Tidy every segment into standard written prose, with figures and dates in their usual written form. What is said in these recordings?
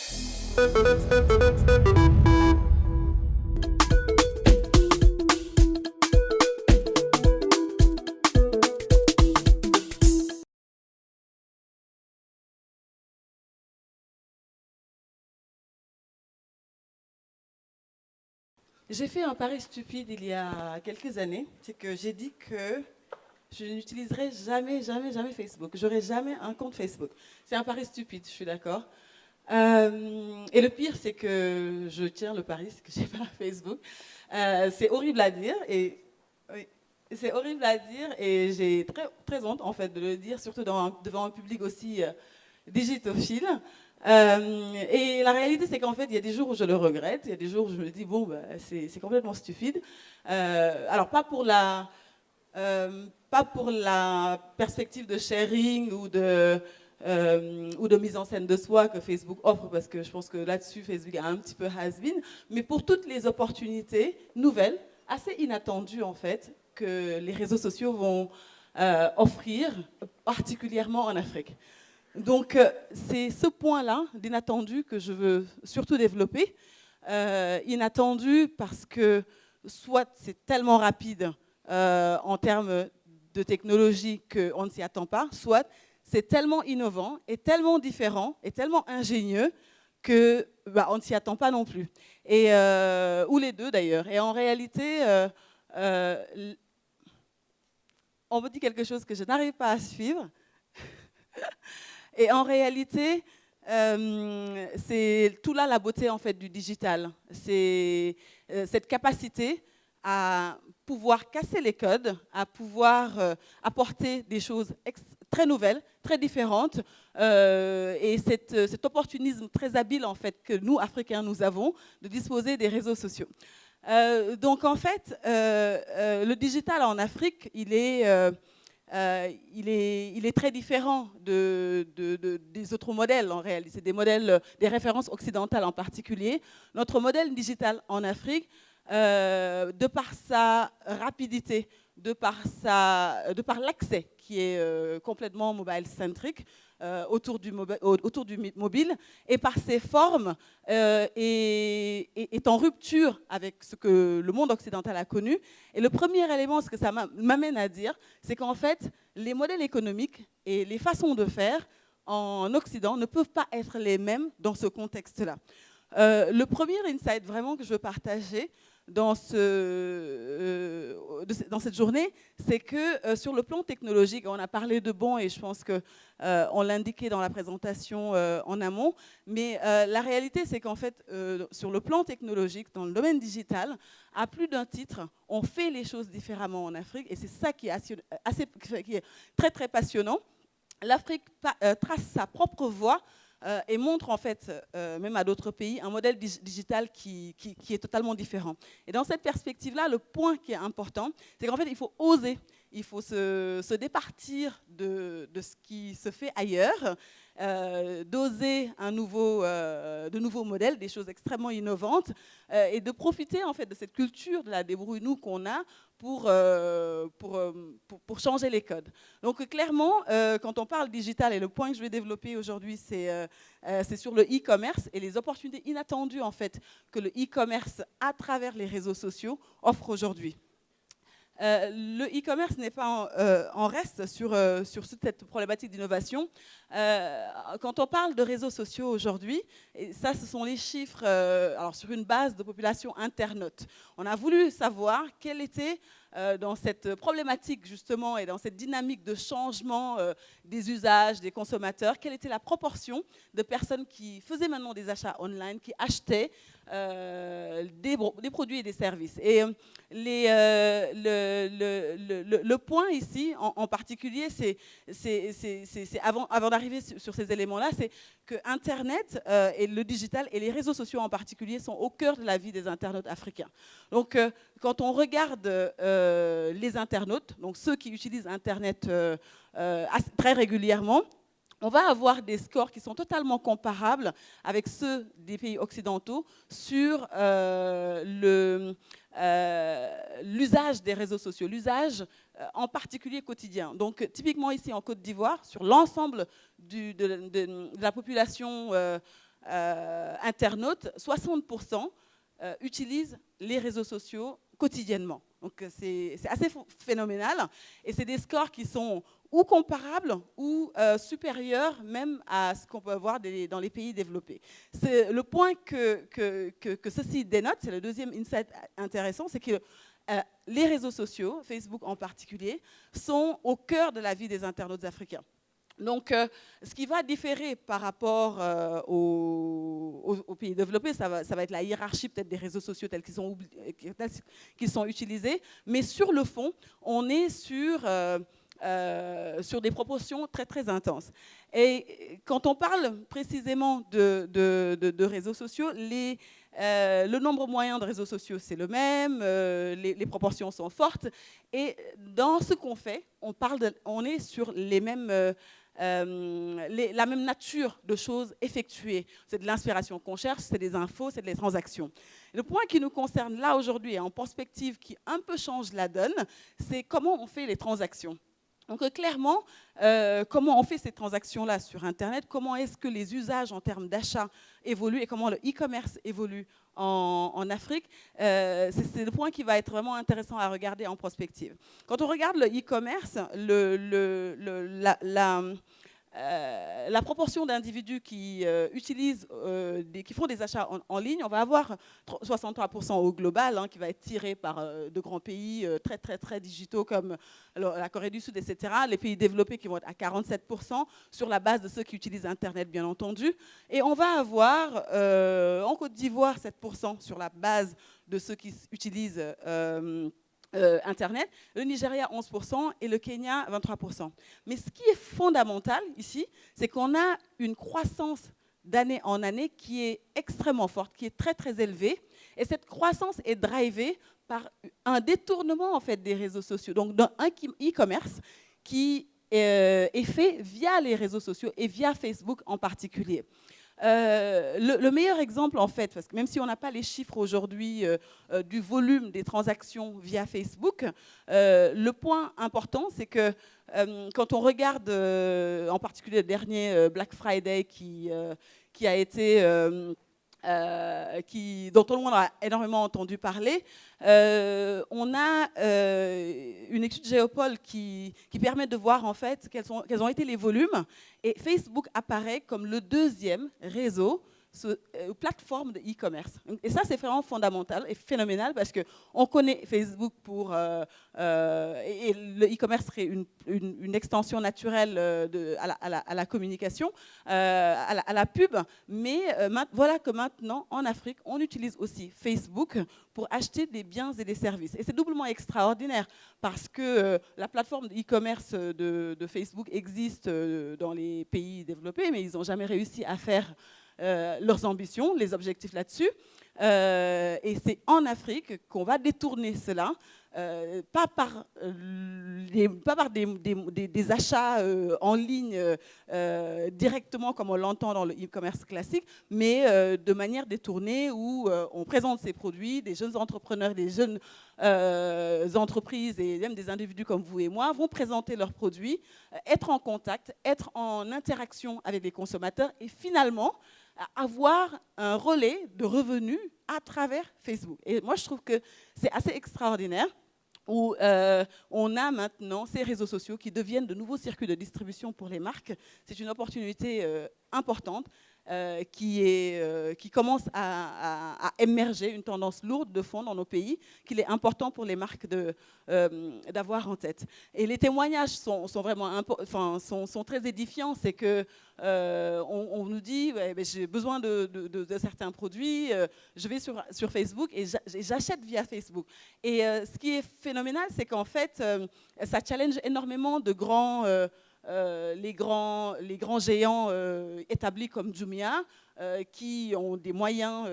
J'ai fait un pari stupide il y a quelques années, c'est que j'ai dit que je n'utiliserai jamais, jamais, jamais Facebook. J'aurai jamais un compte Facebook. C'est un pari stupide, je suis d'accord. Et le pire, c'est que je tiens le pari, c'est que j'ai pas Facebook. C'est horrible à dire et oui, c'est horrible à dire et j'ai très, très honte en fait de le dire, surtout devant un public aussi digitophile. Et la réalité, c'est qu'en fait, il y a des jours où je le regrette, il y a des jours où je me dis, bon, bah, c'est complètement stupide. Alors, pas pour la perspective de sharing ou de mise en scène de soi que Facebook offre, parce que je pense que là-dessus, Facebook a un petit peu has-been, mais pour toutes les opportunités nouvelles, assez inattendues en fait, que les réseaux sociaux vont offrir, particulièrement en Afrique. Donc, c'est ce point-là d'inattendu que je veux surtout développer. Inattendu parce que soit c'est tellement rapide en termes de technologie qu'on ne s'y attend pas, soit c'est tellement innovant et tellement différent et tellement ingénieux que bah, on ne s'y attend pas non plus. Et, ou les deux d'ailleurs. Et en réalité, on me dit quelque chose que je n'arrive pas à suivre. Et en réalité, c'est tout là la beauté en fait du digital. C'est cette capacité à pouvoir casser les codes, à pouvoir apporter des choses très nouvelles, très différentes, et cet opportunisme très habile en fait que nous Africains nous avons de disposer des réseaux sociaux. Donc en fait, le digital en Afrique, il est très différent des autres modèles en réalité, des modèles, des références occidentales en particulier. Notre modèle digital en Afrique, de par sa rapidité, de par l'accès qui est complètement mobile-centric, autour du mobile, et par ses formes, est en rupture avec ce que le monde occidental a connu. Et le premier élément, ce que ça m'amène à dire, c'est qu'en fait, les modèles économiques et les façons de faire en Occident ne peuvent pas être les mêmes dans ce contexte-là. Le premier insight vraiment que je veux partager dans cette journée, c'est que sur le plan technologique, on a parlé de bons et je pense qu'on l'indiquait dans la présentation en amont, mais la réalité, c'est qu'en fait, sur le plan technologique, dans le domaine digital, à plus d'un titre, on fait les choses différemment en Afrique et c'est ça qui est très très passionnant. L'Afrique trace sa propre voie et montre en fait, même à d'autres pays, un modèle digital qui est totalement différent. Et dans cette perspective-là, le point qui est important, c'est qu'en fait, il faut oser, il faut se départir de ce qui se fait ailleurs, d'oser de nouveaux modèles, des choses extrêmement innovantes, et de profiter en fait de cette culture de la débrouille-nous qu'on a pour changer les codes. Donc clairement, quand on parle digital, et le point que je vais développer aujourd'hui, c'est sur le e-commerce et les opportunités inattendues en fait, que le e-commerce, à travers les réseaux sociaux, offre aujourd'hui. Le e-commerce n'est pas en reste sur cette problématique d'innovation. Quand on parle de réseaux sociaux aujourd'hui, et ça ce sont les chiffres alors sur une base de population internaute. On a voulu savoir quel était dans cette problématique justement et dans cette dynamique de changement des usages des consommateurs, quelle était la proportion de personnes qui faisaient maintenant des achats online, qui achetaient des produits et des services. Et le point ici, en particulier, c'est avant d'arriver sur ces éléments-là, c'est que Internet et le digital et les réseaux sociaux en particulier sont au cœur de la vie des internautes africains. Donc, quand on regarde les internautes, donc ceux qui utilisent Internet très régulièrement, on va avoir des scores qui sont totalement comparables avec ceux des pays occidentaux sur l'usage des réseaux sociaux, l'usage en particulier quotidien. Donc typiquement ici en Côte d'Ivoire, sur l'ensemble de la population internautes, 60% utilisent les réseaux sociaux quotidiennement. Donc c'est assez phénoménal et c'est des scores qui sont ou comparables ou supérieurs même à ce qu'on peut voir dans les pays développés. Le point que ceci dénote, c'est le deuxième insight intéressant, c'est que les réseaux sociaux, Facebook en particulier, sont au cœur de la vie des internautes africains. Donc, ce qui va différer par rapport aux pays développés, ça va être la hiérarchie peut-être des réseaux sociaux tels qu'ils sont utilisés, mais sur le fond, on est sur des proportions très très intenses. Et quand on parle précisément de réseaux sociaux, le nombre moyen de réseaux sociaux, c'est le même, les proportions sont fortes. Et dans ce qu'on fait, on est sur les mêmes, la même nature de choses effectuées. C'est de l'inspiration qu'on cherche, c'est des infos, c'est des transactions. Le point qui nous concerne là aujourd'hui, en perspective qui un peu change la donne, c'est comment on fait les transactions. Donc clairement, comment on fait ces transactions-là sur Internet, comment est-ce que les usages en termes d'achat évoluent et comment le e-commerce évolue en Afrique, c'est le point qui va être vraiment intéressant à regarder en prospective. Quand on regarde le e-commerce, la proportion d'individus qui utilisent, qui font des achats en ligne, on va avoir 63% au global, qui va être tiré par de grands pays très, très, très digitaux comme la Corée du Sud, etc. Les pays développés qui vont être à 47% sur la base de ceux qui utilisent Internet, bien entendu. Et on va avoir en Côte d'Ivoire 7% sur la base de ceux qui utilisent Internet, le Nigeria 11% et le Kenya 23%. Mais ce qui est fondamental ici, c'est qu'on a une croissance d'année en année qui est extrêmement forte, qui est très très élevée. Et cette croissance est drivée par un détournement en fait, des réseaux sociaux. Donc d'un e-commerce qui est fait via les réseaux sociaux et via Facebook en particulier. Le meilleur exemple, en fait, parce que même si on n'a pas les chiffres aujourd'hui du volume des transactions via Facebook, le point important, c'est que quand on regarde en particulier le dernier Black Friday qui a été... dont tout le monde a énormément entendu parler, on a une étude Géopol qui permet de voir en fait quels ont été les volumes, et Facebook apparaît comme le deuxième réseau plateforme de e-commerce. Et ça, c'est vraiment fondamental et phénoménal parce qu'on connaît Facebook pour... et le e-commerce serait une extension naturelle à la communication, à la pub. Mais voilà que maintenant, en Afrique, on utilise aussi Facebook pour acheter des biens et des services. Et c'est doublement extraordinaire parce que la plateforme de e-commerce de Facebook existe dans les pays développés, mais ils n'ont jamais réussi à faire leurs ambitions, les objectifs là-dessus. Et c'est en Afrique qu'on va détourner cela, pas par des achats en ligne directement comme on l'entend dans le e-commerce classique, mais de manière détournée où on présente ses produits, des jeunes entrepreneurs, des jeunes entreprises et même des individus comme vous et moi vont présenter leurs produits, être en contact, être en interaction avec les consommateurs et finalement avoir un relais de revenus à travers Facebook. Et moi, je trouve que c'est assez extraordinaire où on a maintenant ces réseaux sociaux qui deviennent de nouveaux circuits de distribution pour les marques. C'est une opportunité importante qui commence à émerger, une tendance lourde de fond dans nos pays, qu'il est important pour les marques d'avoir en tête. Et les témoignages sont vraiment sont très édifiants. C'est que on nous dit ouais, j'ai besoin de certains produits, je vais sur Facebook et j'achète via Facebook. Et ce qui est phénoménal, c'est qu'en fait, ça challenge énormément de les grands géants établis comme Jumia, qui ont des moyens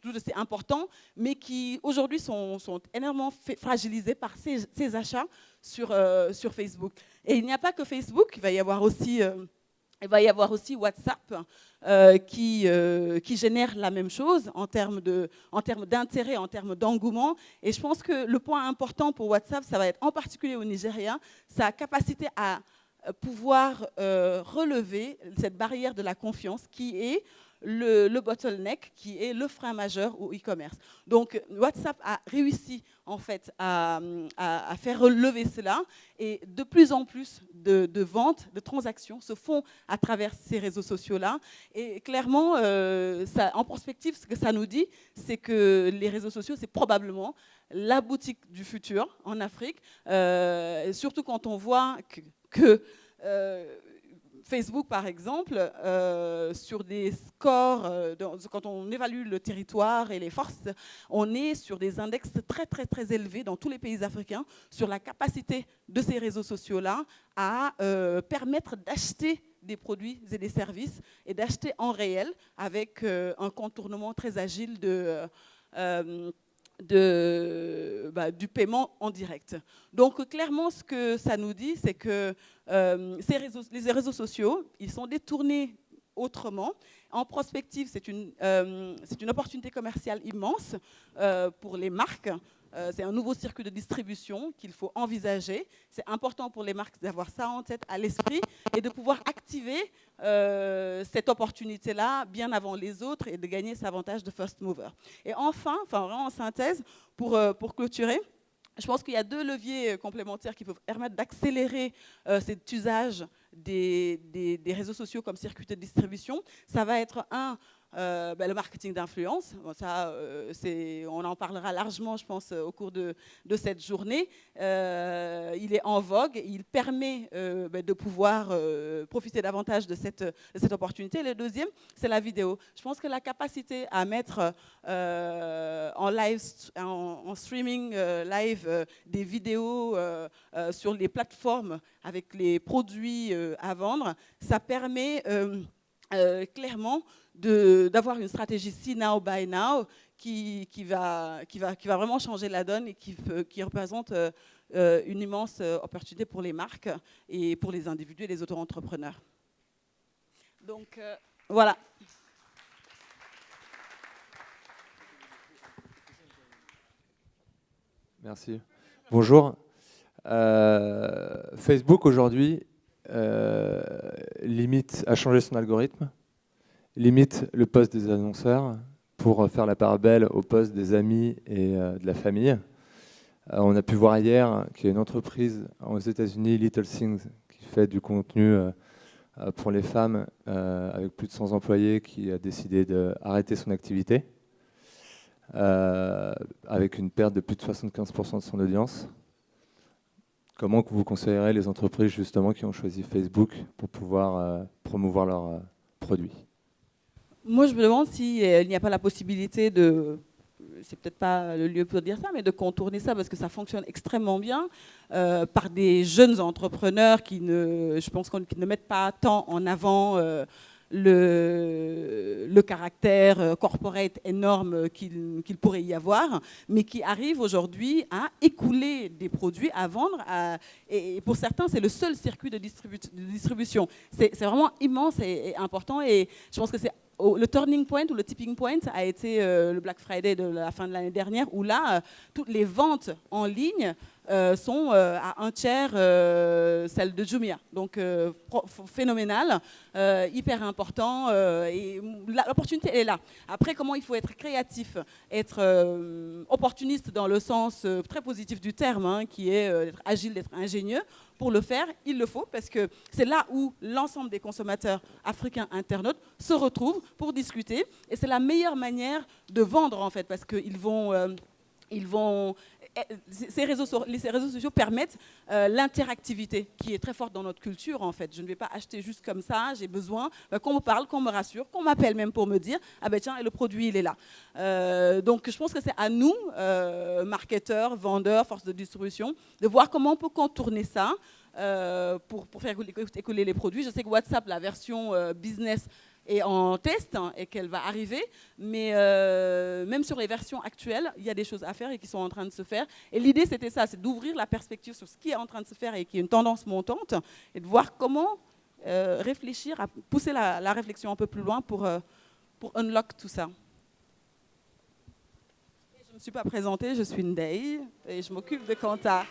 tout aussi importants, mais qui aujourd'hui sont énormément fragilisés par ces achats sur Facebook. Et il n'y a pas que Facebook, il va y avoir aussi WhatsApp qui génère la même chose en termes d'intérêt, en termes d'engouement. Et je pense que le point important pour WhatsApp, ça va être en particulier au Nigeria, sa capacité à pouvoir relever cette barrière de la confiance qui est le bottleneck qui est le frein majeur au e-commerce. Donc WhatsApp a réussi en fait à faire relever cela et de plus en plus de ventes, de transactions se font à travers ces réseaux sociaux-là. Et clairement, en perspective, ce que ça nous dit, c'est que les réseaux sociaux, c'est probablement la boutique du futur en Afrique, surtout quand on voit que Facebook, par exemple, sur des scores, quand on évalue le territoire et les forces, on est sur des index très, très, très élevés dans tous les pays africains sur la capacité de ces réseaux sociaux-là à permettre d'acheter des produits et des services et d'acheter en réel avec un contournement très agile du paiement en direct. Donc clairement, ce que ça nous dit, c'est que les réseaux sociaux, ils sont détournés autrement. En prospective, c'est une opportunité commerciale immense pour les marques. C'est un nouveau circuit de distribution qu'il faut envisager. C'est important pour les marques d'avoir ça en tête, à l'esprit, et de pouvoir activer cette opportunité-là bien avant les autres et de gagner cet avantage de first mover. Et enfin vraiment en synthèse, pour clôturer, je pense qu'il y a 2 leviers complémentaires qui peuvent permettre d'accélérer cet usage des réseaux sociaux comme circuit de distribution. Ça va être le marketing d'influence. Bon, ça, on en parlera largement, je pense, au cours de cette journée. Il est en vogue. Il permet de pouvoir profiter davantage de cette opportunité. Le deuxième, c'est la vidéo. Je pense que la capacité à mettre en streaming live des vidéos sur les plateformes avec les produits à vendre, ça permet clairement d'avoir une stratégie see now, buy now qui va vraiment changer la donne et qui représente une immense opportunité pour les marques et pour les individus et les auto-entrepreneurs. Donc voilà. Merci. Bonjour. Facebook aujourd'hui a changé son algorithme, limite le poste des annonceurs pour faire la part belle au poste des amis et de la famille. On a pu voir hier qu'il y a une entreprise aux États-Unis, Little Things, qui fait du contenu pour les femmes avec plus de 100 employés, qui a décidé d'arrêter son activité avec une perte de plus de 75% de son audience. Comment vous conseillerez les entreprises justement qui ont choisi Facebook pour pouvoir promouvoir leurs produits? Moi, je me demande s'il n'y a pas la possibilité c'est peut-être pas le lieu pour dire ça, mais de contourner ça parce que ça fonctionne extrêmement bien par des jeunes entrepreneurs qui ne mettent pas tant en avant le caractère corporate énorme qu'il pourrait y avoir, mais qui arrive aujourd'hui à écouler des produits, à vendre. Et pour certains, c'est le seul circuit de distribution. C'est vraiment immense et important. Et je pense que le turning point ou le tipping point a été le Black Friday de la fin de l'année dernière, où là, toutes les ventes en ligne sont à un tiers celles de Jumia. Donc phénoménal, hyper important, et l'opportunité est là. Après, comment il faut être créatif, être opportuniste dans le sens très positif du terme, qui est d'être agile, d'être ingénieux. Pour le faire, il le faut, parce que c'est là où l'ensemble des consommateurs africains internautes se retrouvent pour discuter. Et c'est la meilleure manière de vendre, en fait, parce qu'ils ces réseaux sociaux permettent l'interactivité qui est très forte dans notre culture, en fait. Je ne vais pas acheter juste comme ça, j'ai besoin qu'on me parle, qu'on me rassure, qu'on m'appelle même pour me dire « Ah ben tiens, et le produit, il est là ». Donc je pense que c'est à nous, marketeurs, vendeurs, forces de distribution, de voir comment on peut contourner ça pour faire écouler les produits. Je sais que WhatsApp, la version business, est en test et qu'elle va arriver, mais même sur les versions actuelles, il y a des choses à faire et qui sont en train de se faire. Et l'idée, c'était ça, c'est d'ouvrir la perspective sur ce qui est en train de se faire et qui est une tendance montante, et de voir comment réfléchir, à pousser la réflexion un peu plus loin pour unlock tout ça. Et je ne me suis pas présentée, je suis Ndeye et je m'occupe de Kanta.